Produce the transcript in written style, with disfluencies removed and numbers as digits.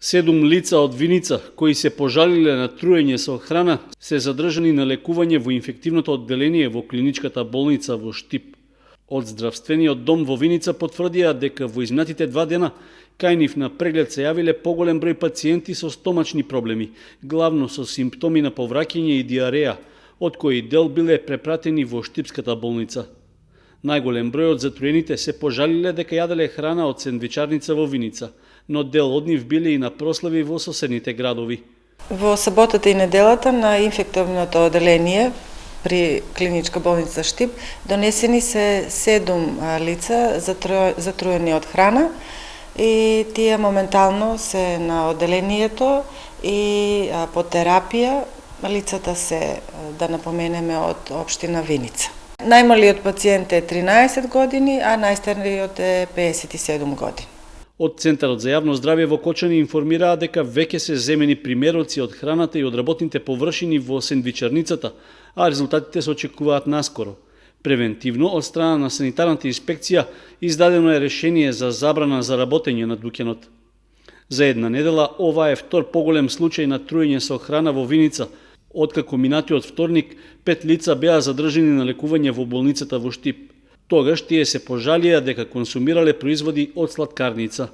7 лица од Виница, кои се пожалиле на труење со храна, се задржани на лекување во инфективното одделение во клиничката болница во Штип. Од здравствениот дом во Виница потврдија дека во изминатите 2 дена кај нив на преглед се јавиле поголем број пациенти со стомачни проблеми, главно со симптоми на повраќање и диареја, од кои дел биле препратени во Штипската болница. Најголем број од затруените се пожалиле дека јаделе храна од сендвичарница во Виница, но дел од нив биле и на прослави во соседните градови. Во саботата и неделата на инфективното оделение при клиничка болница Штип донесени се 7 лица затруени од храна и тие моментално се на оделението и по терапија. Лицата се, да напоменеме, од општина Виница. Најмалиот пациент е 13 години, а најстариот е 57 години. Од Центарот за јавно здравје во Кочани информираа дека веќе се земени примероци од храната и од работните површини во сендвичарницата, а резултатите се очекуваат наскоро. Превентивно, од страна на санитарната инспекција, издадено е решение за забрана за работење на дуќанот. За една недела, ова е втор поголем случај на труење со храна во Виница, откако минатиот вторник 5 лица беа задржани на лекување во болницата во Штип. Тогаш тие се пожалија дека консумирале производи од слаткарница.